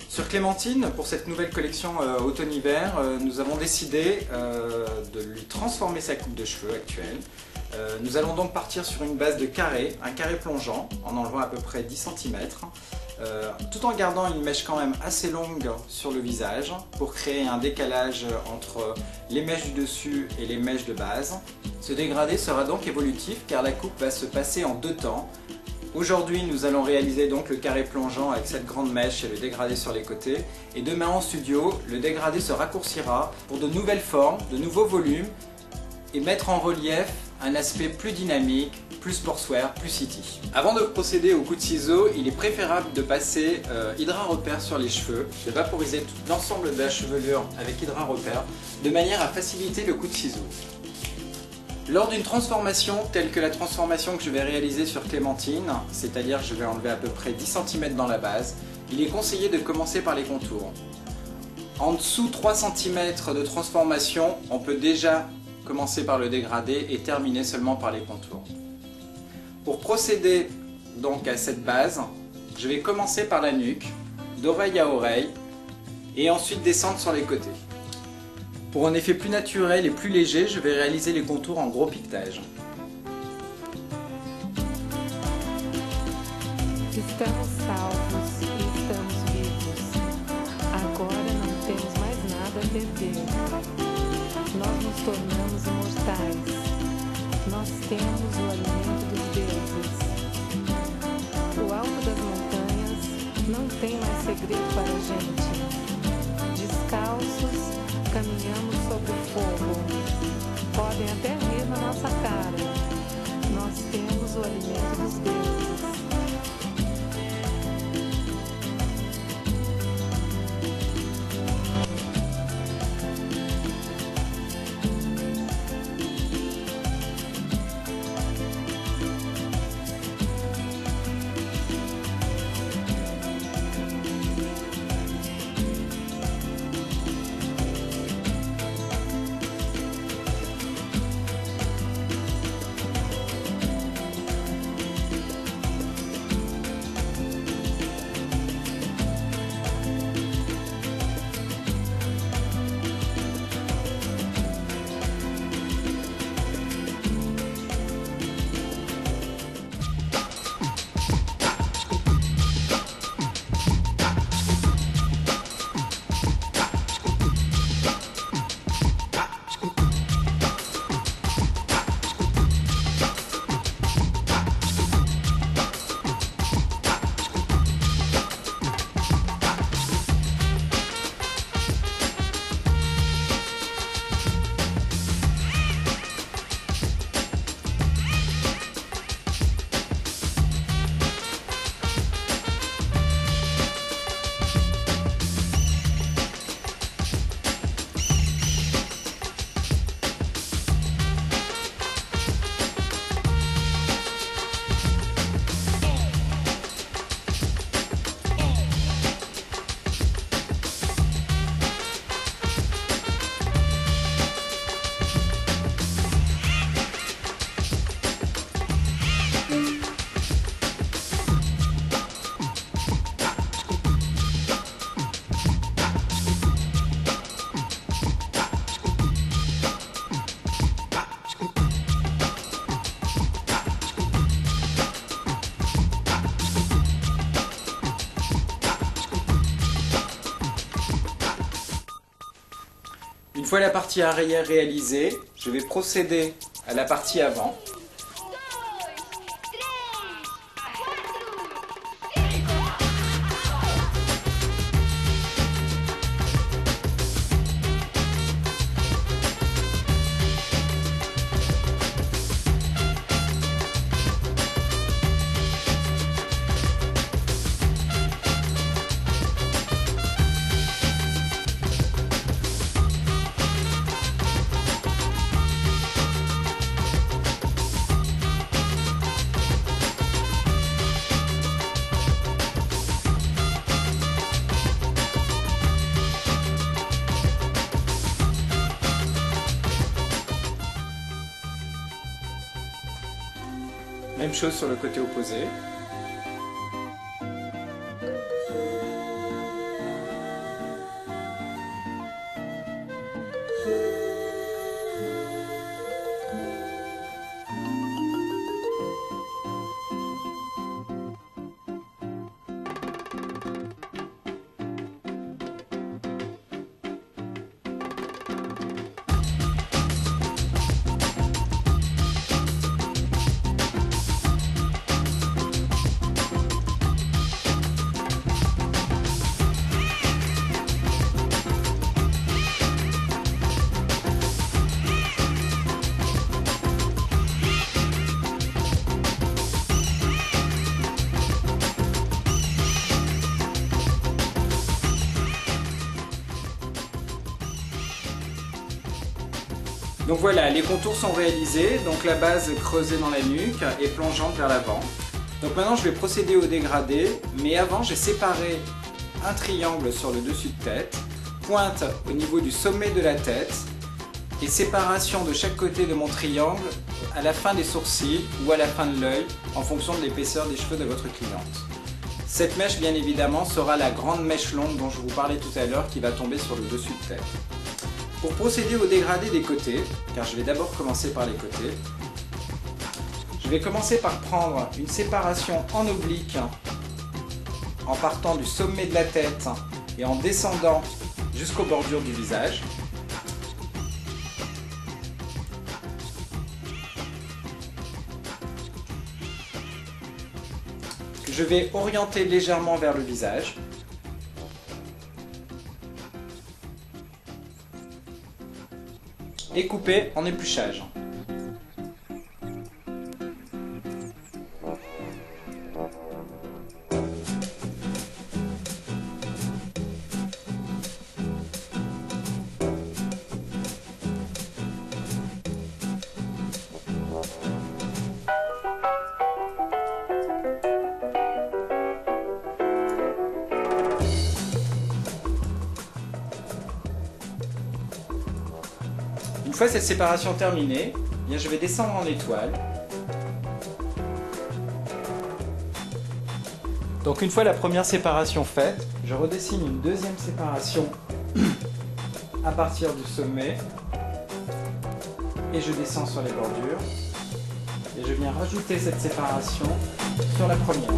Sur Clémentine, pour cette nouvelle collection automne-hiver, nous avons décidé de lui transformer sa coupe de cheveux actuelle. Nous allons donc partir sur une base de carré, un carré plongeant, en enlevant à peu près 10 cm, tout en gardant une mèche quand même assez longue sur le visage pour créer un décalage entre les mèches du dessus et les mèches de base. Ce dégradé sera donc évolutif car la coupe va se passer en deux temps. Aujourd'hui, nous allons réaliser donc le carré plongeant avec cette grande mèche et le dégradé sur les côtés. Et demain en studio, le dégradé se raccourcira pour de nouvelles formes, de nouveaux volumes et mettre en relief un aspect plus dynamique, plus sportswear, plus city. Avant de procéder au coup de ciseau, il est préférable de passer Hydra Repair sur les cheveux, de vaporiser tout l'ensemble de la chevelure avec Hydra Repair, de manière à faciliter le coup de ciseau. Lors d'une transformation telle que la transformation que je vais réaliser sur Clémentine, c'est-à-dire que je vais enlever à peu près 10 cm dans la base, il est conseillé de commencer par les contours. En dessous 3 cm de transformation, on peut déjà commencer par le dégradé et terminer seulement par les contours. Pour procéder donc à cette base, je vais commencer par la nuque, d'oreille à oreille, et ensuite descendre sur les côtés. Pour un effet plus naturel et plus léger, je vais réaliser les contours en gros piquetage. Estamos salvos e estamos vivos. Agora não temos mais nada a perder. Nós nos tornamos imortais. Nós temos o alimento dos deuses. O alto das montanhas não tem mais segredo para a gente. Descalços, caminhamos sobre o fogo. Podem até rir na nossa cara. Nós temos o alimento dos deuses. Une fois la partie arrière réalisée, je vais procéder à la partie avant. Même chose sur le côté opposé. Donc voilà, les contours sont réalisés, donc la base creusée dans la nuque et plongeante vers l'avant. Donc maintenant je vais procéder au dégradé, mais avant j'ai séparé un triangle sur le dessus de tête, pointe au niveau du sommet de la tête et séparation de chaque côté de mon triangle à la fin des sourcils ou à la fin de l'œil en fonction de l'épaisseur des cheveux de votre cliente. Cette mèche bien évidemment sera la grande mèche longue dont je vous parlais tout à l'heure qui va tomber sur le dessus de tête. Pour procéder au dégradé des côtés, car je vais d'abord commencer par les côtés, je vais commencer par prendre une séparation en oblique en partant du sommet de la tête et en descendant jusqu'aux bordures du visage. Je vais orienter légèrement vers le visage. Et couper en épluchage. Une fois cette séparation terminée, bien je vais descendre en étoile. Donc une fois la première séparation faite, je redessine une deuxième séparation à partir du sommet et je descends sur les bordures et je viens rajouter cette séparation sur la première.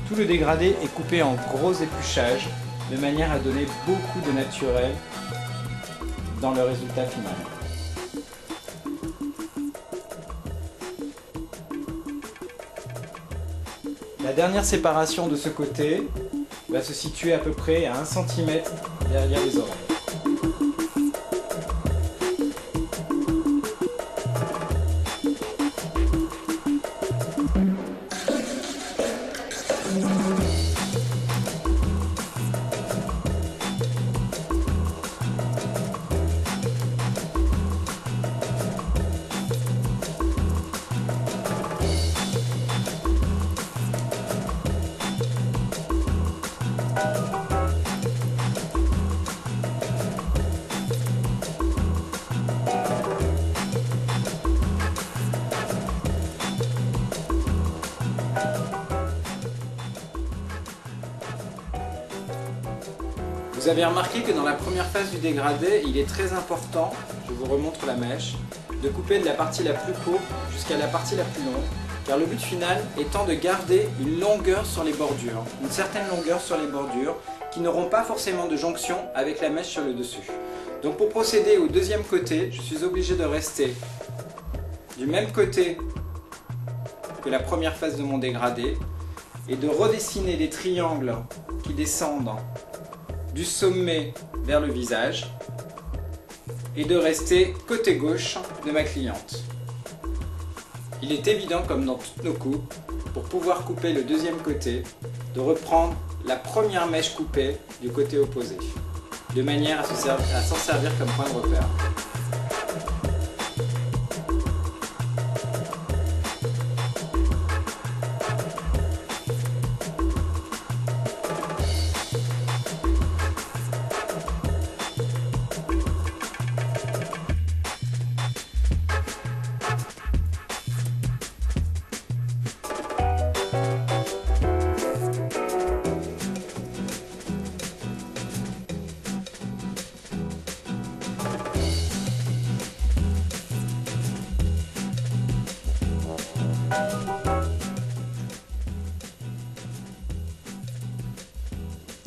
Tout le dégradé est coupé en gros épluchages de manière à donner beaucoup de naturel dans le résultat final. La dernière séparation de ce côté va se situer à peu près à 1 cm derrière les oreilles. Vous avez remarqué que dans la première phase du dégradé, il est très important, je vous remontre la mèche, de couper de la partie la plus courte jusqu'à la partie la plus longue, car le but final étant de garder une longueur sur les bordures, une certaine longueur sur les bordures, qui n'auront pas forcément de jonction avec la mèche sur le dessus. Donc pour procéder au deuxième côté, je suis obligé de rester du même côté que la première phase de mon dégradé, et de redessiner les triangles qui descendent du sommet vers le visage est de rester côté gauche de ma cliente. Il est évident, comme dans toutes nos coupes, pour pouvoir couper le deuxième côté, de reprendre la première mèche coupée du côté opposé, de manière à s'en servir comme point de repère.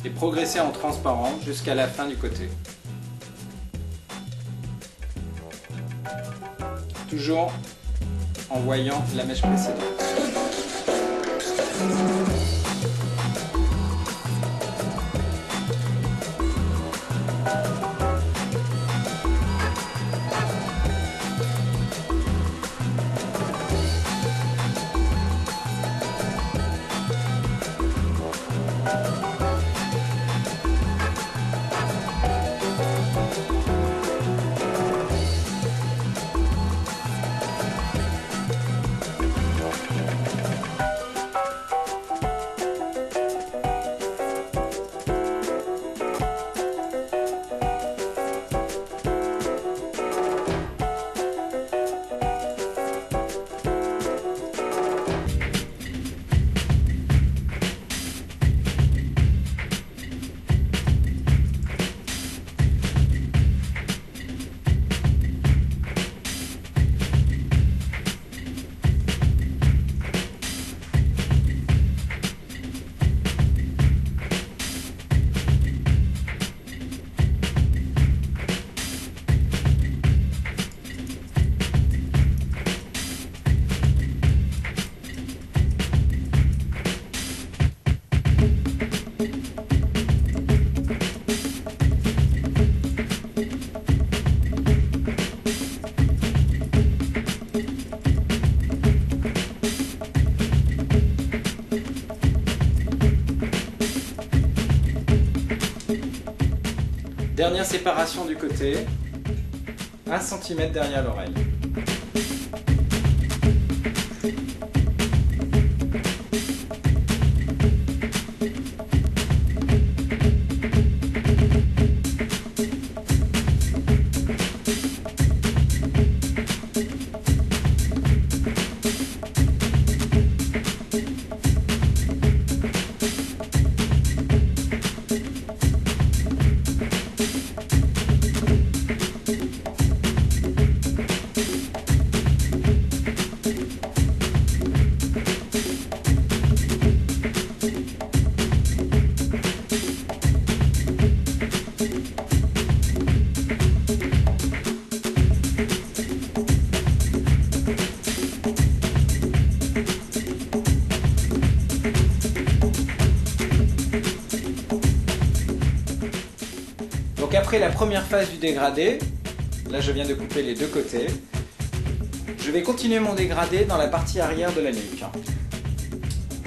Et progresser en transparent jusqu'à la fin du côté. Toujours en voyant la mèche précédente. Dernière séparation du côté, 1 cm derrière l'oreille. Donc après la première phase du dégradé, là je viens de couper les deux côtés, je vais continuer mon dégradé dans la partie arrière de la nuque.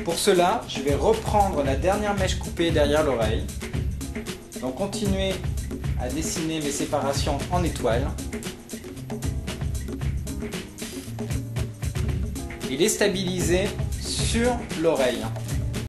Pour cela, je vais reprendre la dernière mèche coupée derrière l'oreille, donc continuer à dessiner mes séparations en étoile et les stabiliser sur l'oreille.